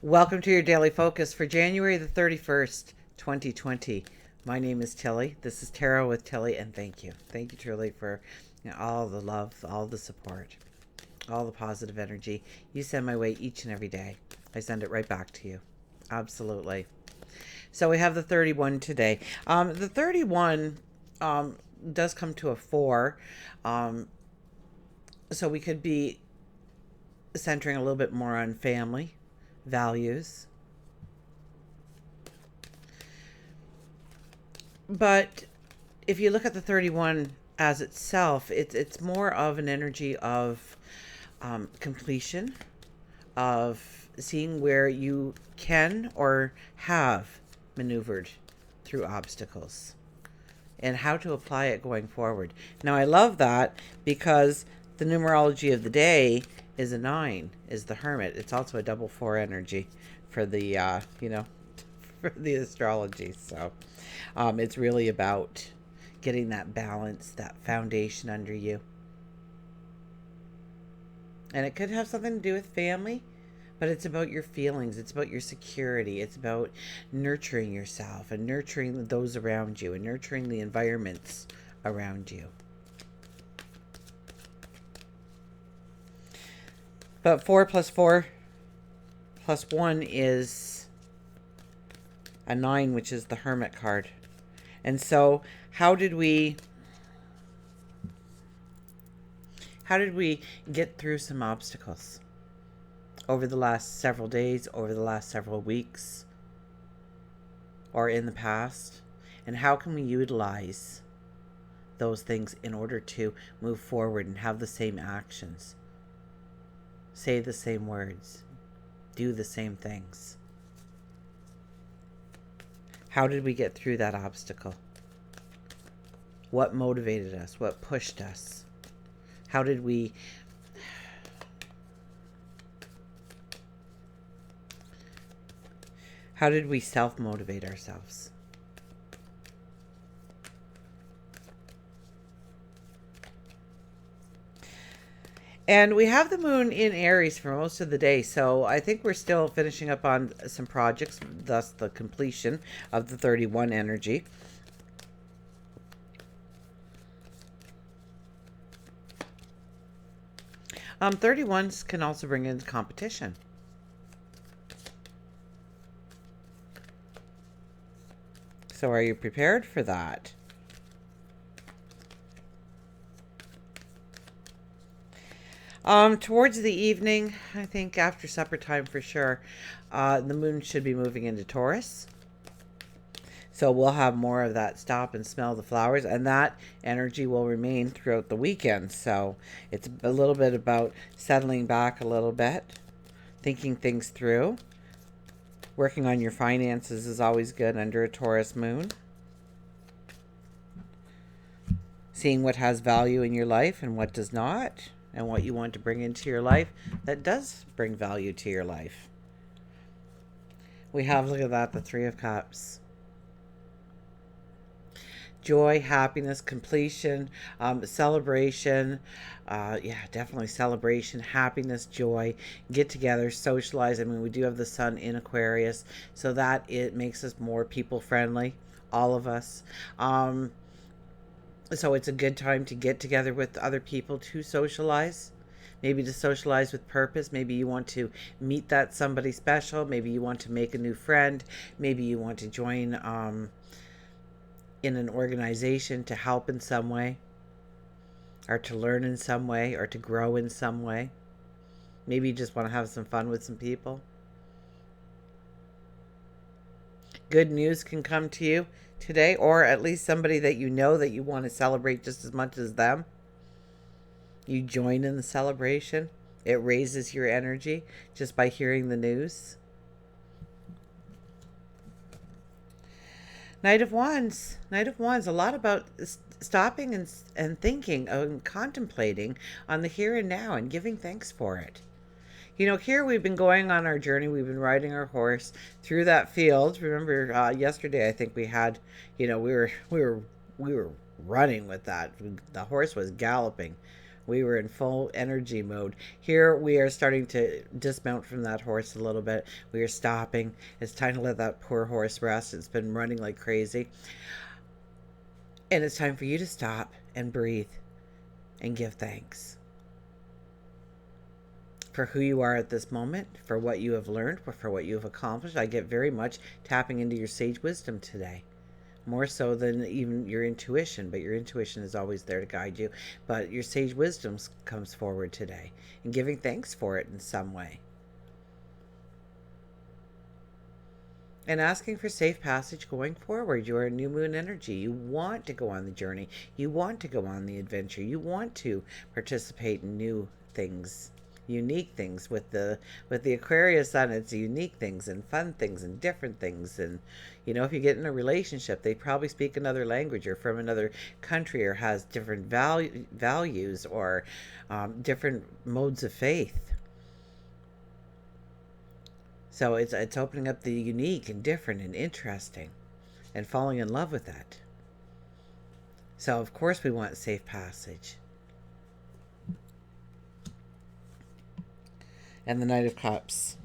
Welcome to your daily focus for January the 31st, 2020. My name is Tilly. This is Tarot with Tilly, and thank you. Thank you truly for all the love, all the support, all the positive energy you send my way each and every day. I send it right back to you. Absolutely. So we have the 31 today. The 31 does come to a 4. Um, so we could be centering a little bit more on family, values. But if you look at the 31 as itself, it's more of an energy of completion, of seeing where you can or have maneuvered through obstacles and how to apply it going forward. Now, I love that because the numerology of the day is a 9, is the Hermit. It's also a double 4 energy for the, for the astrology. So it's really about getting that balance, that foundation under you. And it could have something to do with family, but it's about your feelings. It's about your security. It's about nurturing yourself and nurturing those around you and nurturing the environments around you. But 4 plus 4 plus 1 is a 9, which is the Hermit card. And so how did we get through some obstacles over the last several days, over the last several weeks, or in the past? And how can we utilize those things in order to move forward and have the same actions, say the same words, do the same things? How did we get through that obstacle? What motivated us? What pushed us? How did we self-motivate ourselves? And we have the moon in Aries for most of the day, so I think we're still finishing up on some projects, thus the completion of the 31 energy. 31s can also bring in competition. So are you prepared for that? Towards the evening, I think after supper time for sure, the moon should be moving into Taurus. So we'll have more of that stop and smell the flowers, and that energy will remain throughout the weekend. So it's a little bit about settling back a little bit, thinking things through. Working on your finances is always good under a Taurus moon. Seeing what has value in your life and what does not, and what you want to bring into your life that does bring value to your life. We have, look at that, the 3 of Cups. Joy, happiness, completion, celebration. Definitely celebration, happiness, joy, get together, socialize. I mean, we do have the sun in Aquarius, so that it makes us more people friendly, all of us. So it's a good time to get together with other people to socialize. Maybe to socialize with purpose. Maybe you want to meet that somebody special. Maybe you want to make a new friend. Maybe you want to join in an organization to help in some way, or to learn in some way, or to grow in some way. Maybe you just want to have some fun with some people. Good news can come to you today, or at least somebody that you know that you want to celebrate just as much as them. You join in the celebration. It raises your energy just by hearing the news. Knight of Wands. Knight of Wands. A lot about stopping and thinking and contemplating on the here and now and giving thanks for it. Here we've been going on our journey. We've been riding our horse through that field. Remember, yesterday I think we had, we were running with that. The horse was galloping. We were in full energy mode. Here we are starting to dismount from that horse a little bit. We are stopping. It's time to let that poor horse rest. It's been running like crazy. And it's time for you to stop and breathe and give thanks for who you are at this moment, for what you have learned, for what you have accomplished. I get very much tapping into your sage wisdom today, more so than even your intuition, but your intuition is always there to guide you. But your sage wisdom comes forward today, and giving thanks for it in some way. And asking for safe passage going forward. You are a new moon energy. You want to go on the journey. You want to go on the adventure. You want to participate in new things, unique things. With the Aquarius sun, it's unique things and fun things and different things. And if you get in a relationship, they probably speak another language or from another country or has different values or different modes of faith. So it's opening up the unique and different and interesting and falling in love with that. So of course we want safe passage. And the Knight of Cups.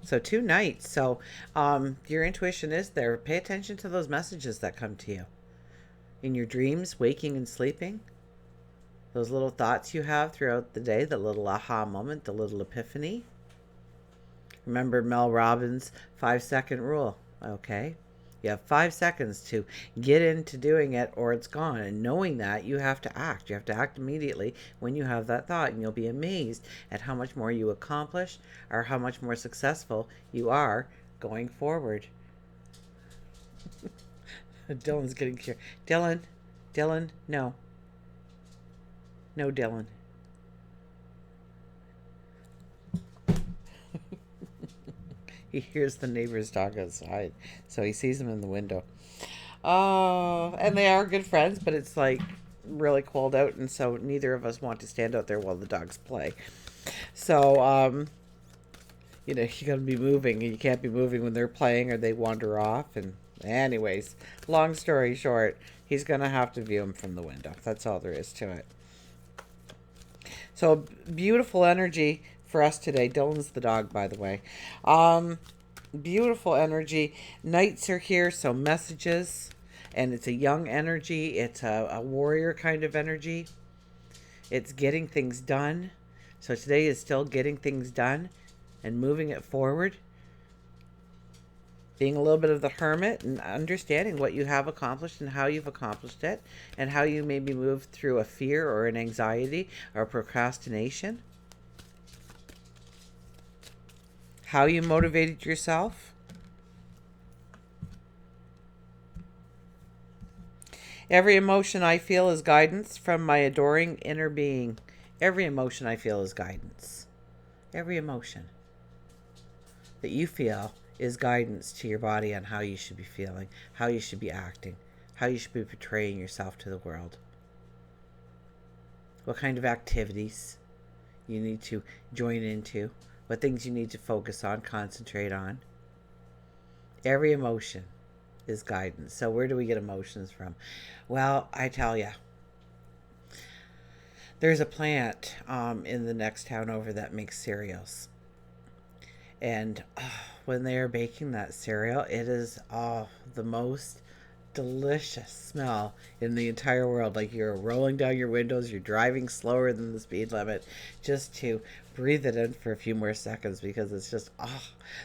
So 2 knights. So your intuition is there. Pay attention to those messages that come to you. In your dreams, waking and sleeping. Those little thoughts you have throughout the day, the little aha moment, the little epiphany. Remember Mel Robbins' 5-second rule, okay? You have 5 seconds to get into doing it or it's gone. And knowing that, you have to act. You have to act immediately when you have that thought. And you'll be amazed at how much more you accomplish or how much more successful you are going forward. Dylan's getting curious. Dylan, no. No, Dylan. He hears the neighbor's dog outside, so he sees him in the window. Oh, and they are good friends, but it's like really cold out, and so neither of us want to stand out there while the dogs play. So, you gotta be moving, and you can't be moving when they're playing or they wander off. And anyways, long story short, he's gonna have to view him from the window. That's all there is to it. So beautiful energy for us today. Dylan's the dog, by the way. Beautiful energy. Knights are here, so messages. And it's a young energy. It's a warrior kind of energy. It's getting things done. So today is still getting things done and moving it forward. Being a little bit of the hermit and understanding what you have accomplished and how you've accomplished it and how you maybe moved through a fear or an anxiety or procrastination. How you motivated yourself. Every emotion I feel is guidance from my adoring inner being. Every emotion I feel is guidance. Every emotion that you feel is guidance to your body on how you should be feeling, how you should be acting, how you should be portraying yourself to the world. What kind of activities you need to join into, what things you need to focus on, concentrate on. Every emotion is guidance. So where do we get emotions from? Well, I tell you, there's a plant in the next town over that makes cereals. And when they are baking that cereal, it is the most delicious smell in the entire world. Like you're rolling down your windows, you're driving slower than the speed limit just to breathe it in for a few more seconds because it's just,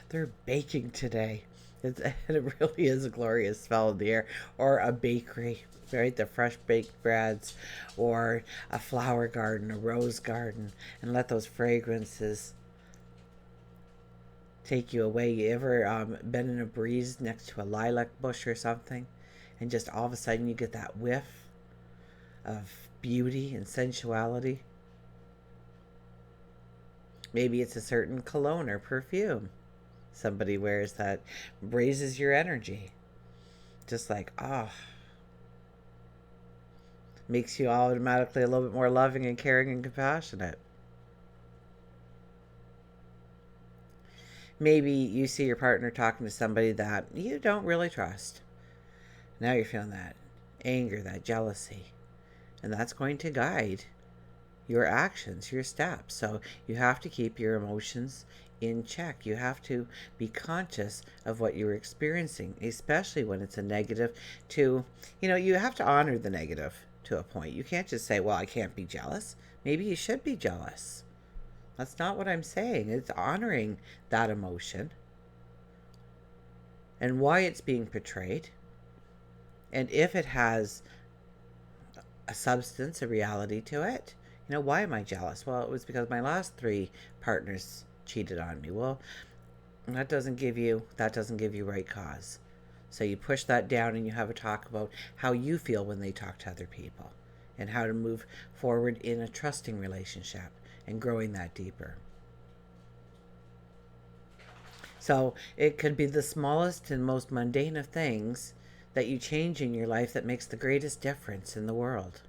they're baking today. And it really is a glorious smell in the air. Or a bakery, right? The fresh baked breads, or a flower garden, a rose garden, and let those fragrances take you away. You ever been in a breeze next to a lilac bush or something, and just all of a sudden you get that whiff of beauty and sensuality? Maybe it's a certain cologne or perfume somebody wears that raises your energy. Just like, makes you automatically a little bit more loving and caring and compassionate. Maybe you see your partner talking to somebody that you don't really trust. Now you're feeling that anger, that jealousy. And that's going to guide your actions, your steps. So you have to keep your emotions in check. You have to be conscious of what you're experiencing, especially when it's a negative. You have to honor the negative to a point. You can't just say, well, I can't be jealous. Maybe you should be jealous. That's not what I'm saying. It's honoring that emotion and why it's being portrayed. And if it has a substance, a reality to it, why am I jealous? Well, it was because my last 3 partners cheated on me. Well, that doesn't give you right cause. So you push that down and you have a talk about how you feel when they talk to other people and how to move forward in a trusting relationship and growing that deeper. So it could be the smallest and most mundane of things that you change in your life that makes the greatest difference in the world.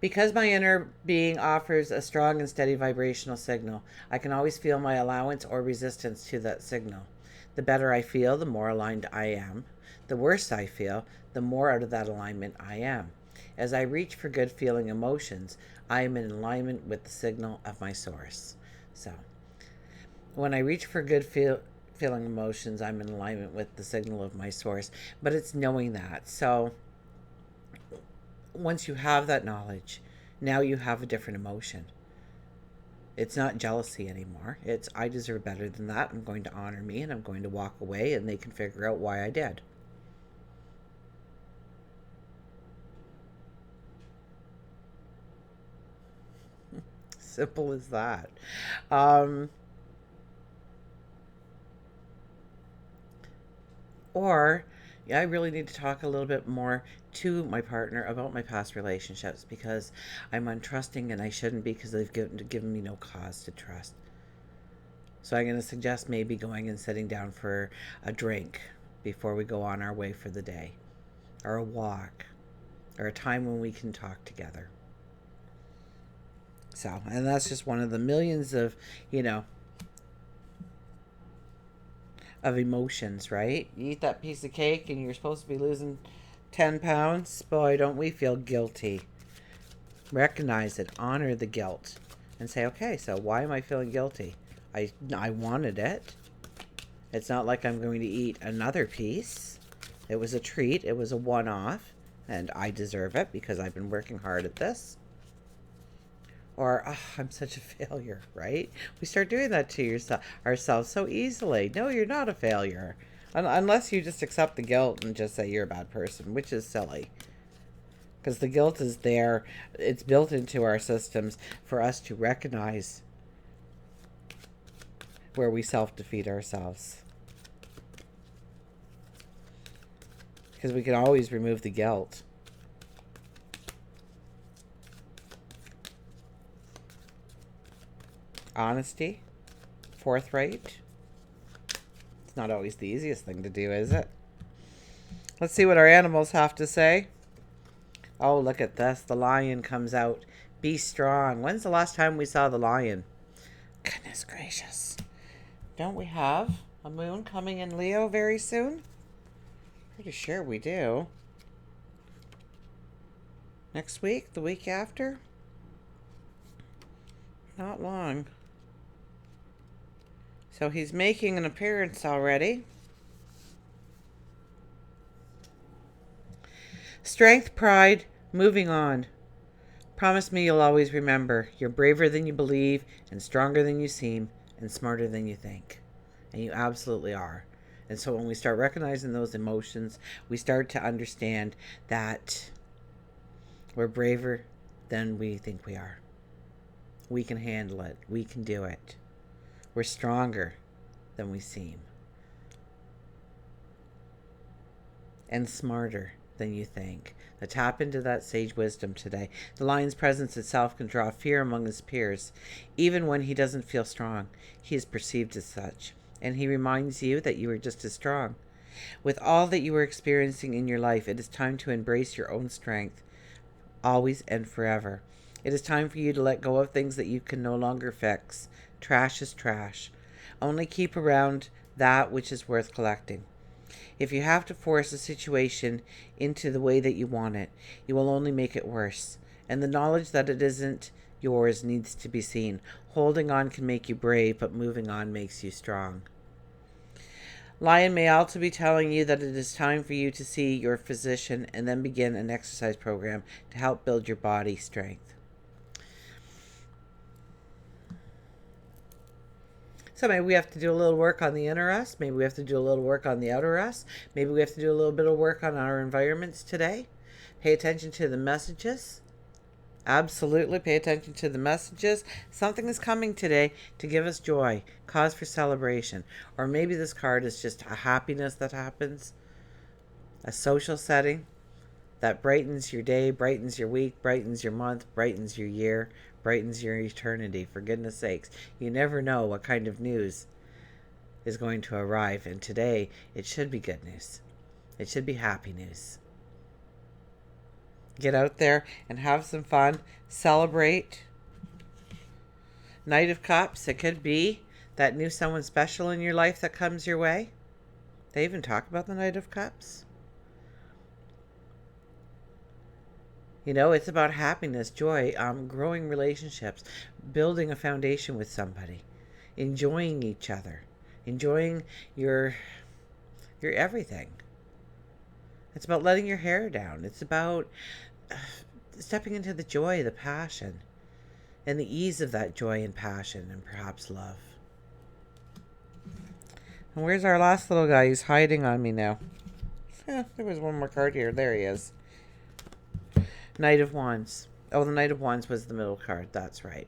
Because my inner being offers a strong and steady vibrational signal, I can always feel my allowance or resistance to that signal. The better I feel, the more aligned I am. The worse I feel, the more out of that alignment I am. As I reach for good feeling emotions, I am in alignment with the signal of my source. So, when I reach for good feeling emotions, I'm in alignment with the signal of my source. But it's knowing that. So, once you have that knowledge, now you have a different emotion. It's not jealousy anymore. It's, I deserve better than that. I'm going to honor me and I'm going to walk away and they can figure out why I did. Simple as that. Or I really need to talk a little bit more to my partner about my past relationships because I'm untrusting and I shouldn't be because they've given me no cause to trust. So I'm going to suggest maybe going and sitting down for a drink before we go on our way for the day, or a walk, or a time when we can talk together. So, and that's just one of the millions of, of emotions, right? You eat that piece of cake and you're supposed to be losing 10 pounds. Boy, don't we feel guilty. Recognize it, honor the guilt, and say, okay, so why am I feeling guilty? I wanted it. It's not like I'm going to eat another piece. It was a treat. It was a one-off, and I deserve it because I've been working hard at this. Or, oh, I'm such a failure, right? We start doing that to ourselves so easily. No, you're not a failure. Unless you just accept the guilt and just say you're a bad person, which is silly. Because the guilt is there. It's built into our systems for us to recognize where we self-defeat ourselves. Because we can always remove the guilt. Honesty, forthright. It's not always the easiest thing to do, is it? Let's see what our animals have to say. Oh, look at this. The lion comes out. Be strong. When's the last time we saw the lion? Goodness gracious. Don't we have a moon coming in Leo very soon? Pretty sure we do. Next week? The week after? Not long. So he's making an appearance already. Strength, pride, moving on. Promise me you'll always remember you're braver than you believe and stronger than you seem and smarter than you think. And you absolutely are. And so when we start recognizing those emotions, we start to understand that we're braver than we think we are. We can handle it. We can do it. We're stronger than we seem. And smarter than you think. Now tap into that sage wisdom today. The lion's presence itself can draw fear among his peers. Even when he doesn't feel strong, he is perceived as such. And he reminds you that you are just as strong. With all that you are experiencing in your life, it is time to embrace your own strength, always and forever. It is time for you to let go of things that you can no longer fix. Trash is trash. Only keep around that which is worth collecting. If you have to force a situation into the way that you want it, you will only make it worse. And the knowledge that it isn't yours needs to be seen. Holding on can make you brave, but moving on makes you strong. Lion may also be telling you that it is time for you to see your physician and then begin an exercise program to help build your body strength. So maybe we have to do a little work on the inner us. Maybe we have to do a little work on the outer us. Maybe we have to do a little bit of work on our environments today. Pay attention to the messages. Absolutely pay attention to the messages. Something is coming today to give us joy, cause for celebration. Or maybe this card is just a happiness that happens, a social setting that brightens your day, brightens your week, brightens your month, brightens your year, brightens your eternity. For goodness sakes, you never know what kind of news is going to arrive. And today, it should be good news. It should be happy news. Get out there and have some fun. Celebrate. Knight of Cups. It could be that new someone special in your life that comes your way. They even talk about the Knight of Cups. You know, it's about happiness, joy, growing relationships, building a foundation with somebody, enjoying each other, enjoying your everything. It's about letting your hair down. It's about stepping into the joy, the passion, and the ease of that joy and passion, and perhaps love. And where's our last little guy? He's hiding on me now. There was one more card here. There he is. Knight of Wands. Oh, the Knight of Wands was the middle card. That's right.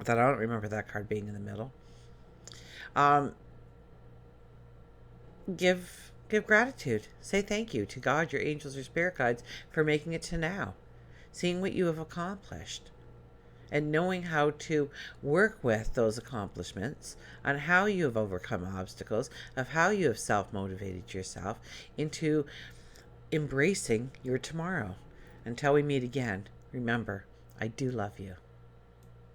I don't remember that card being in the middle. Give gratitude. Say thank you to God, your angels, your spirit guides for making it to now. Seeing what you have accomplished. And knowing how to work with those accomplishments, on how you have overcome obstacles, of how you have self-motivated yourself into embracing your tomorrow. Until we meet again, remember, I do love you.